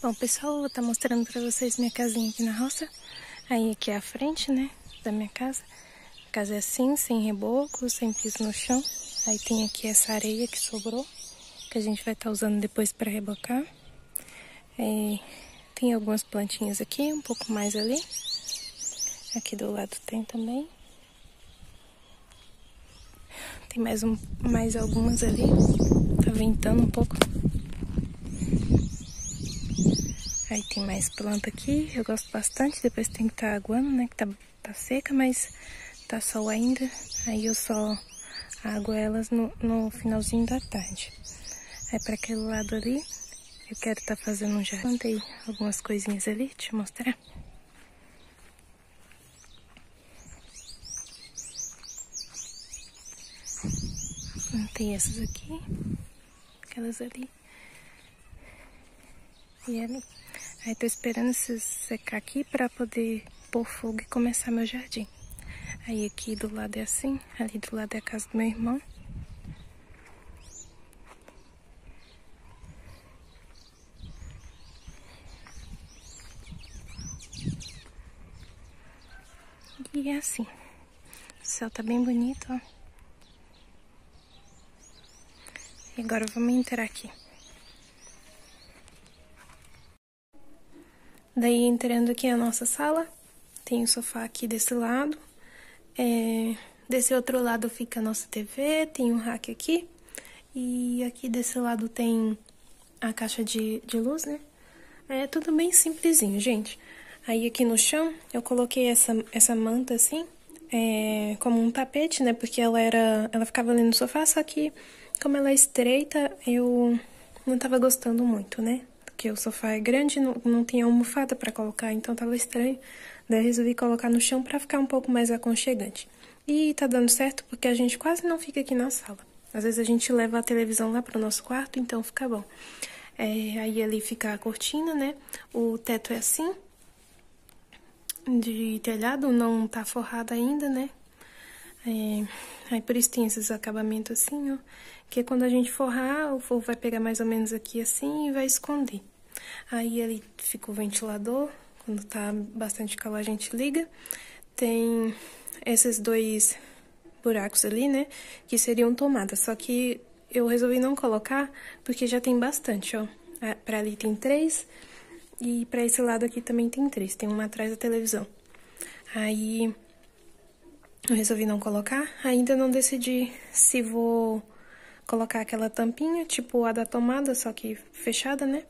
Bom, pessoal, eu vou estar mostrando pra vocês minha casinha aqui na roça. Aí aqui é a frente, né, da minha casa. A casa é assim, sem reboco, sem piso no chão. Aí tem aqui essa areia que sobrou, que a gente vai estar usando depois pra rebocar. Tem algumas plantinhas aqui, um pouco mais ali. Aqui do lado tem também. Tem mais algumas ali. Tá ventando um pouco. Aí tem mais planta aqui, eu gosto bastante, depois tem que estar aguando, né, que tá seca, mas tá sol ainda. Aí eu só aguo elas no finalzinho da tarde. Aí pra aquele lado ali, eu quero estar fazendo um jardim. Plantei algumas coisinhas ali, deixa eu mostrar. Plantei essas aqui, aquelas ali e ali. Aí tô esperando secar aqui pra poder pôr fogo e começar meu jardim. Aí aqui do lado é assim, ali do lado é a casa do meu irmão. E é assim. O céu tá bem bonito, ó. E agora vamos entrar aqui. Daí entrando aqui a nossa sala, tem o sofá aqui desse lado. Desse outro lado fica a nossa TV, tem um rack aqui. E aqui desse lado tem a caixa de luz, né? É tudo bem simplesinho, gente. Aí aqui no chão eu coloquei essa manta assim, como um tapete, né? Porque ela ficava ali no sofá, só que como ela é estreita, eu não tava gostando muito, né? Porque o sofá é grande, não tinha almofada pra colocar, então tava estranho. Daí eu resolvi colocar no chão pra ficar um pouco mais aconchegante. E tá dando certo porque a gente quase não fica aqui na sala. Às vezes a gente leva a televisão lá pro nosso quarto, então fica bom. Aí ali fica a cortina, né? O teto é assim, de telhado, não tá forrado ainda, né? Aí por isso tem esses acabamentos assim, ó. Que quando a gente forrar, o fogo vai pegar mais ou menos aqui assim e vai esconder. Aí ali fica o ventilador, quando tá bastante calor a gente liga. Tem esses dois buracos ali, né? Que seriam tomadas, só que eu resolvi não colocar porque já tem bastante, ó. Pra ali tem 3 e pra esse lado aqui também tem 3. Tem uma atrás da televisão. Aí eu resolvi não colocar. Ainda não decidi se vou colocar aquela tampinha, tipo a da tomada, só que fechada, né?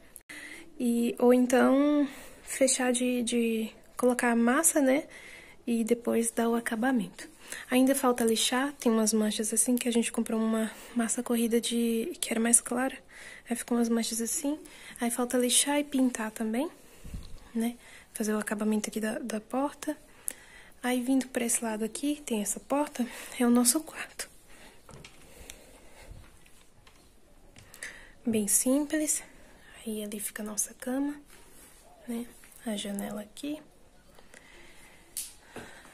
Ou então fechar de colocar a massa, né? E depois dar o acabamento. Ainda falta lixar, tem umas manchas assim que a gente comprou uma massa corrida que era mais clara. Aí ficam umas manchas assim. Aí falta lixar e pintar também, né? Fazer o acabamento aqui da porta. Aí vindo pra esse lado aqui, tem essa porta, é o nosso quarto. Bem simples. Aí ali fica a nossa cama, né? A janela aqui.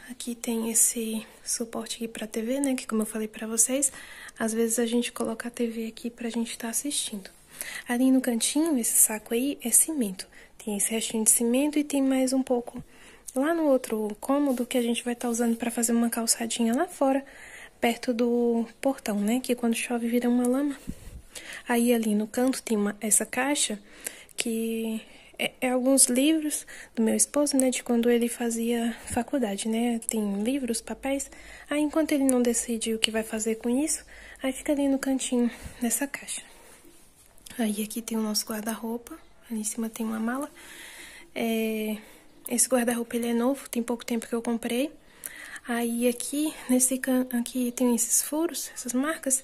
Aqui tem esse suporte aqui pra TV, né? Que como eu falei pra vocês, às vezes a gente coloca a TV aqui pra gente estar assistindo. Ali no cantinho, esse saco aí é cimento. Tem esse restinho de cimento e tem mais um pouco lá no outro cômodo que a gente vai estar usando pra fazer uma calçadinha lá fora, perto do portão, né? Que quando chove vira uma lama. Aí ali no canto tem essa caixa que é alguns livros do meu esposo, né, de quando ele fazia faculdade, né, tem livros, papéis. Aí enquanto ele não decide o que vai fazer com isso, aí fica ali no cantinho dessa caixa. Aí aqui tem o nosso guarda-roupa, ali em cima tem uma mala. Esse guarda-roupa ele é novo, tem pouco tempo que eu comprei. Aí aqui, aqui tem esses furos, essas marcas,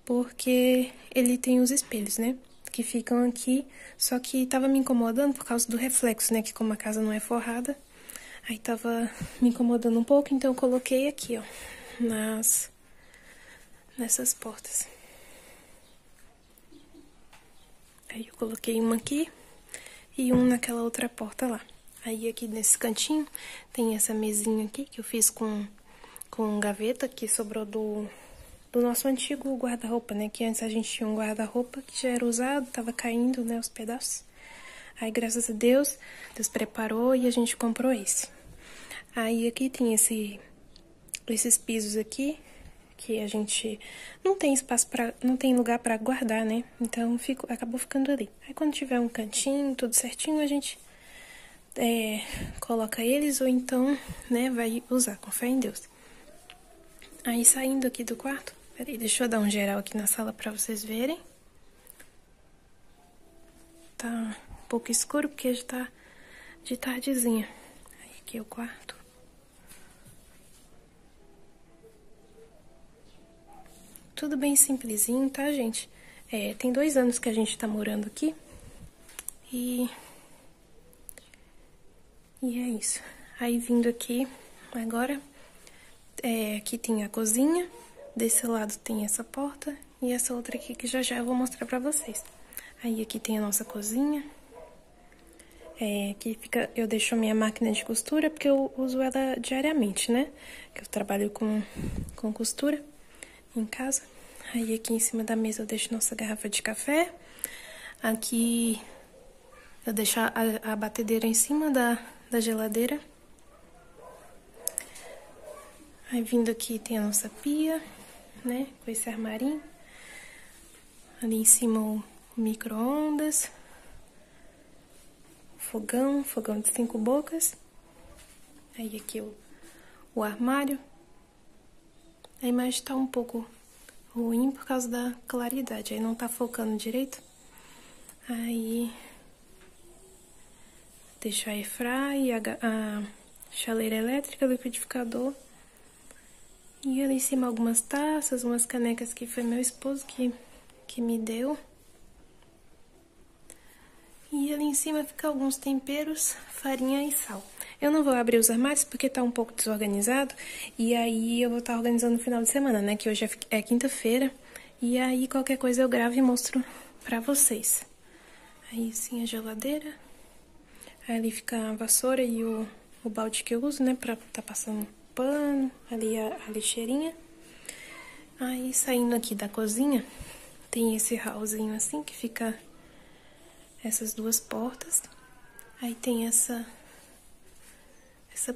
porque ele tem os espelhos, né? Que ficam aqui, só que tava me incomodando por causa do reflexo, né? Que como a casa não é forrada, aí tava me incomodando um pouco, então eu coloquei aqui, ó, nessas portas. Aí eu coloquei uma aqui e um naquela outra porta lá. Aí aqui nesse cantinho tem essa mesinha aqui que eu fiz com gaveta que sobrou do nosso antigo guarda-roupa, né? Que antes a gente tinha um guarda-roupa que já era usado, tava caindo, né, os pedaços. Aí, graças a Deus, Deus preparou e a gente comprou esse. Aí, aqui tem esses pisos aqui, que a gente não tem espaço não tem lugar pra guardar, né? Então, acabou ficando ali. Aí, quando tiver um cantinho, tudo certinho, a gente coloca eles ou então, né, vai usar, com fé em Deus. Aí, saindo aqui do quarto, peraí, deixa eu dar um geral aqui na sala pra vocês verem. Tá um pouco escuro porque já tá de tardezinha. Aí, aqui é o quarto. Tudo bem simplesinho, tá, gente? Tem 2 anos que a gente tá morando aqui. E é isso. Aí, vindo aqui, agora, aqui tem a cozinha. Desse lado tem essa porta. E essa outra aqui que já eu vou mostrar pra vocês. Aí, aqui tem a nossa cozinha. Aqui eu deixo a minha máquina de costura, porque eu uso ela diariamente, né? Que eu trabalho com costura em casa. Aí, aqui em cima da mesa eu deixo nossa garrafa de café. Aqui eu deixo a batedeira em cima da geladeira. Aí, vindo aqui tem a nossa pia, né? Com esse armarinho. Ali em cima o micro-ondas. Fogão de 5 bocas. Aí, aqui o armário. A imagem tá um pouco ruim por causa da claridade, aí não tá focando direito. Aí, deixo a airfry, a chaleira elétrica, liquidificador. E ali em cima algumas taças, umas canecas que foi meu esposo que me deu. E ali em cima fica alguns temperos, farinha e sal. Eu não vou abrir os armários porque tá um pouco desorganizado. E aí eu vou estar organizando no final de semana, né? Que hoje é quinta-feira. E aí qualquer coisa eu gravo e mostro pra vocês. Aí sim a geladeira. Aí ali fica a vassoura e o balde que eu uso, né? Pra tá passando pano. Ali a lixeirinha. Aí saindo aqui da cozinha, tem esse hallzinho assim que fica essas 2 portas. Aí tem essa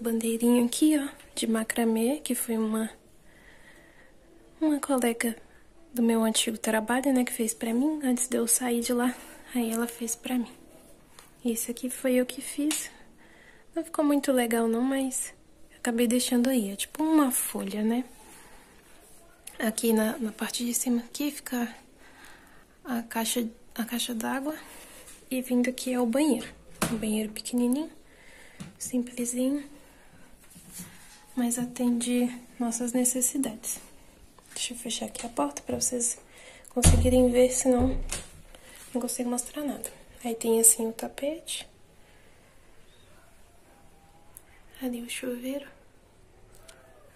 bandeirinha aqui, ó, de macramê, que foi uma colega do meu antigo trabalho, né, que fez pra mim, antes de eu sair de lá. Aí ela fez pra mim. Esse aqui foi eu que fiz. Não ficou muito legal não, mas acabei deixando aí. É tipo uma folha, né? Aqui na parte de cima aqui fica a caixa d'água. E vindo aqui é o banheiro. Um banheiro pequenininho, simplesinho, mas atende nossas necessidades. Deixa eu fechar aqui a porta pra vocês conseguirem ver, senão não consigo mostrar nada. Aí tem assim o tapete. Ali o chuveiro.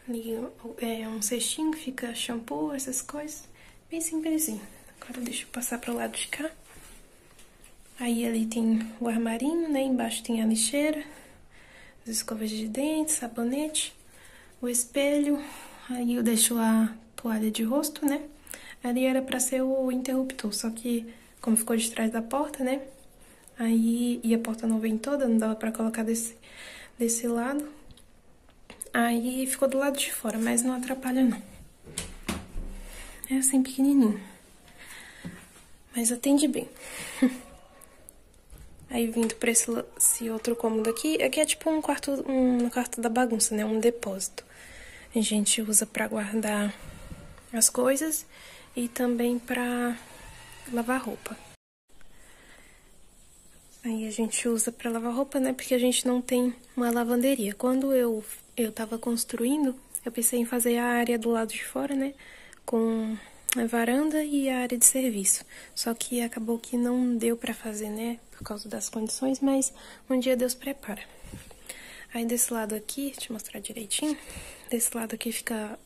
Ali é um cestinho que fica shampoo, essas coisas. Bem simplesinho. Agora deixa eu passar pro lado de cá. Aí ali tem o armarinho, né? Embaixo tem a lixeira, as escovas de dente, sabonete, o espelho. Aí eu deixo a toalha de rosto, né? Ali era pra ser o interruptor, só que como ficou de trás da porta, né? Aí, e a porta não vem toda, não dava pra colocar desse lado. Aí ficou do lado de fora, mas não atrapalha não. É assim pequenininho, mas atende bem. Aí, vindo pra esse outro cômodo aqui é tipo um quarto da bagunça, né? Um depósito. A gente usa pra guardar as coisas e também pra lavar roupa. Aí, a gente usa pra lavar roupa, né? Porque a gente não tem uma lavanderia. Quando eu tava construindo, eu pensei em fazer a área do lado de fora, né? Com a varanda e a área de serviço. Só que acabou que não deu pra fazer, né? Por causa das condições, mas um dia Deus prepara. Aí desse lado aqui, deixa eu mostrar direitinho. Desse lado aqui fica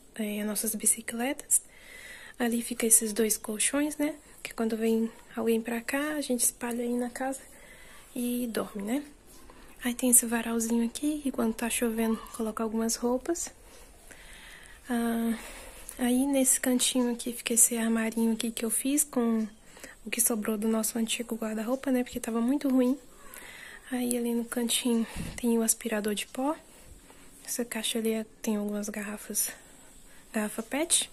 nossas bicicletas. Ali fica esses 2 colchões, né? Que quando vem alguém pra cá, a gente espalha aí na casa e dorme, né? Aí tem esse varalzinho aqui, e quando tá chovendo, coloca algumas roupas. Aí nesse cantinho aqui fica esse armarinho aqui que eu fiz com o que sobrou do nosso antigo guarda-roupa, né? Porque tava muito ruim. Aí ali no cantinho tem o aspirador de pó. Essa caixa ali tem algumas garrafa PET.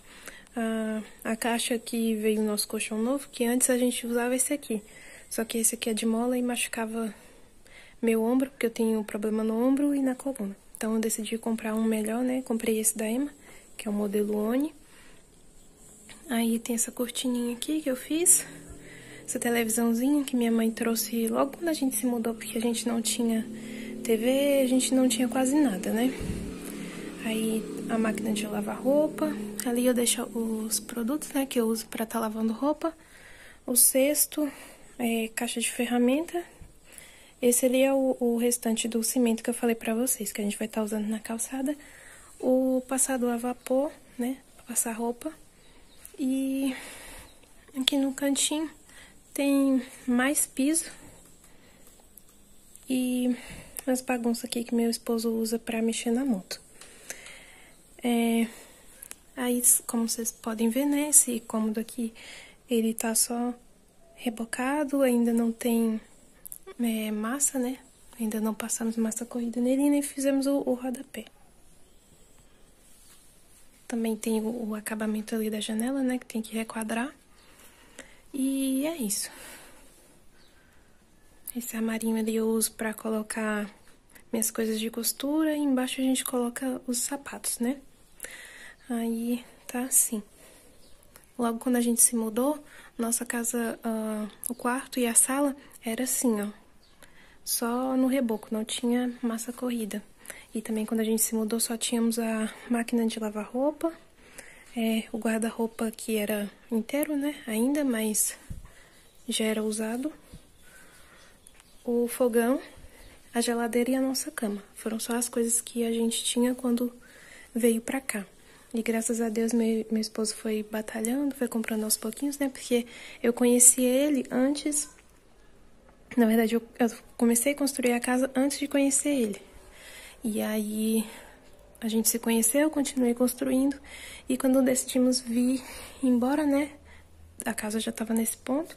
A caixa que veio o nosso colchão novo, que antes a gente usava esse aqui. Só que esse aqui é de mola e machucava meu ombro, porque eu tenho problema no ombro e na coluna. Então eu decidi comprar um melhor, né? Comprei esse da Ema, que é o modelo Oni. Aí tem essa cortininha aqui que eu fiz. Essa televisãozinha que minha mãe trouxe logo quando a gente se mudou, porque a gente não tinha TV, a gente não tinha quase nada, né? Aí a máquina de lavar roupa. Ali eu deixo os produtos, né, que eu uso pra estar lavando roupa. O cesto, caixa de ferramenta. Esse ali é o restante do cimento que eu falei pra vocês, que a gente vai estar usando na calçada. O passador a vapor, né, pra passar roupa. E aqui no cantinho tem mais piso. E as bagunças aqui que meu esposo usa pra mexer na moto. Aí, como vocês podem ver, né, esse cômodo aqui, ele tá só rebocado, ainda não tem massa, né, ainda não passamos massa corrida nele e nem fizemos o rodapé. Também tem o acabamento ali da janela, né, que tem que requadrar. E é isso. Esse armarinho ali eu uso pra colocar minhas coisas de costura e embaixo a gente coloca os sapatos, né. Aí tá assim. Logo quando a gente se mudou, nossa casa, o quarto e a sala era assim, ó. Só no reboco, não tinha massa corrida. E também quando a gente se mudou só tínhamos a máquina de lavar roupa, o guarda-roupa que era inteiro, né, ainda, mas já era usado. O fogão, a geladeira e a nossa cama. Foram só as coisas que a gente tinha quando veio pra cá. E graças a Deus meu esposo foi batalhando, foi comprando aos pouquinhos, né? Porque eu conheci ele antes. Na verdade, eu comecei a construir a casa antes de conhecer ele. E aí a gente se conheceu, continuei construindo. E quando decidimos vir embora, né? A casa já estava nesse ponto.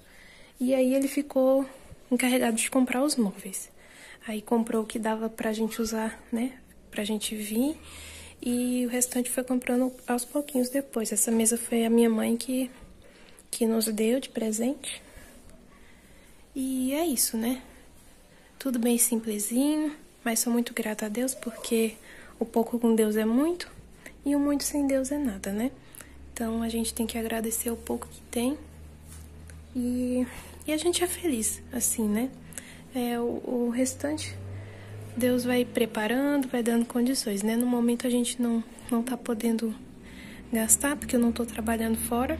E aí ele ficou encarregado de comprar os móveis. Aí comprou o que dava pra gente usar, né? Pra gente vir. E o restante foi comprando aos pouquinhos depois. Essa mesa foi a minha mãe que nos deu de presente. E é isso, né? Tudo bem simplesinho, mas sou muito grata a Deus porque o pouco com Deus é muito e o muito sem Deus é nada, né? Então a gente tem que agradecer o pouco que tem e a gente é feliz, assim, né? O restante Deus vai preparando, vai dando condições, né? No momento a gente não tá podendo gastar, porque eu não tô trabalhando fora.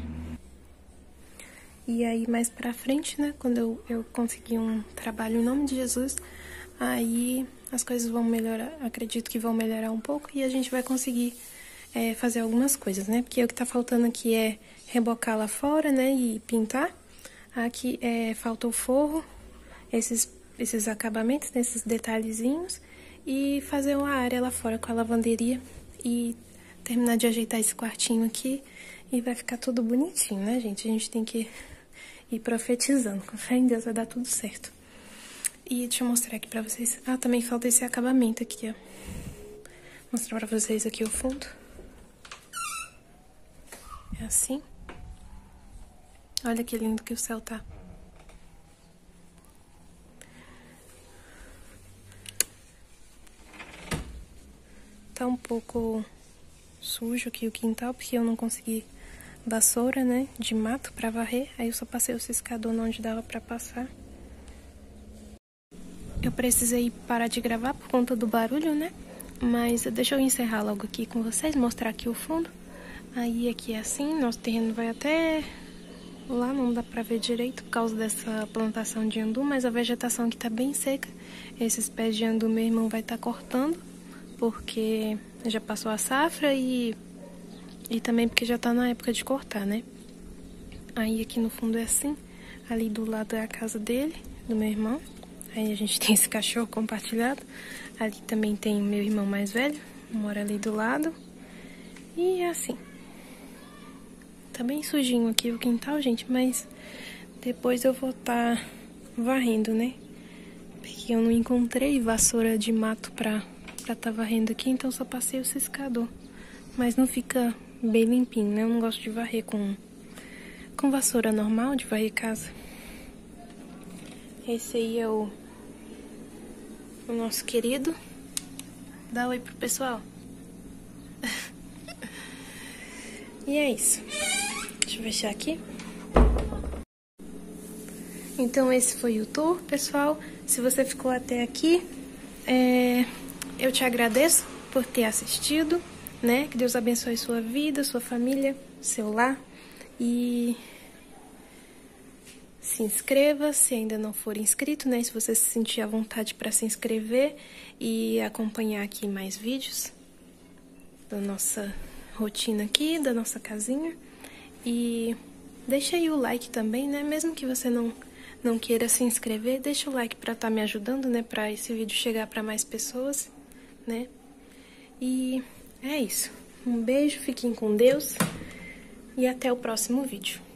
E aí, mais pra frente, né? Quando eu conseguir um trabalho em nome de Jesus, aí as coisas vão melhorar, acredito que vão melhorar um pouco e a gente vai conseguir fazer algumas coisas, né? Porque o que tá faltando aqui é rebocar lá fora, né? E pintar. Aqui falta o forro, esses acabamentos, esses detalhezinhos, e fazer uma área lá fora com a lavanderia e terminar de ajeitar esse quartinho aqui e vai ficar tudo bonitinho, né, gente? A gente tem que ir profetizando, com fé em Deus vai dar tudo certo. E deixa eu mostrar aqui pra vocês. Também falta esse acabamento aqui, ó. Vou mostrar pra vocês aqui o fundo. É assim. Olha que lindo que o céu tá. Tá um pouco sujo aqui o quintal, porque eu não consegui vassoura, né, de mato pra varrer. Aí eu só passei o ciscador onde dava pra passar. Eu precisei parar de gravar por conta do barulho, né? Mas deixa eu encerrar logo aqui com vocês, mostrar aqui o fundo. Aí aqui é assim, nosso terreno vai até lá, não dá pra ver direito por causa dessa plantação de andu, mas a vegetação aqui tá bem seca. Esses pés de andu meu irmão vai estar cortando, porque já passou a safra e também porque já tá na época de cortar, né? Aí aqui no fundo é assim, ali do lado é a casa dele, do meu irmão. Aí a gente tem esse cachorro compartilhado. Ali também tem meu irmão mais velho, mora ali do lado. E é assim. Tá bem sujinho aqui o quintal, gente, mas depois eu vou estar varrendo, né? porque eu não encontrei vassoura de mato pra tá varrendo aqui, então só passei o ciscador. Mas não fica bem limpinho, né? Eu não gosto de varrer com vassoura normal, de varrer casa. Esse aí é o nosso querido. Dá oi pro pessoal. E é isso. Deixa eu fechar aqui. Então esse foi o tour, pessoal. Se você ficou até aqui, eu te agradeço por ter assistido, né? Que Deus abençoe sua vida, sua família, seu lar. E se inscreva se ainda não for inscrito, né? Se você se sentir à vontade para se inscrever e acompanhar aqui mais vídeos da nossa rotina aqui, da nossa casinha. E deixa aí o like também, né? Mesmo que você não queira se inscrever, deixa o like para estar me ajudando, né? Para esse vídeo chegar para mais pessoas, né? E é isso. Um beijo, fiquem com Deus e até o próximo vídeo.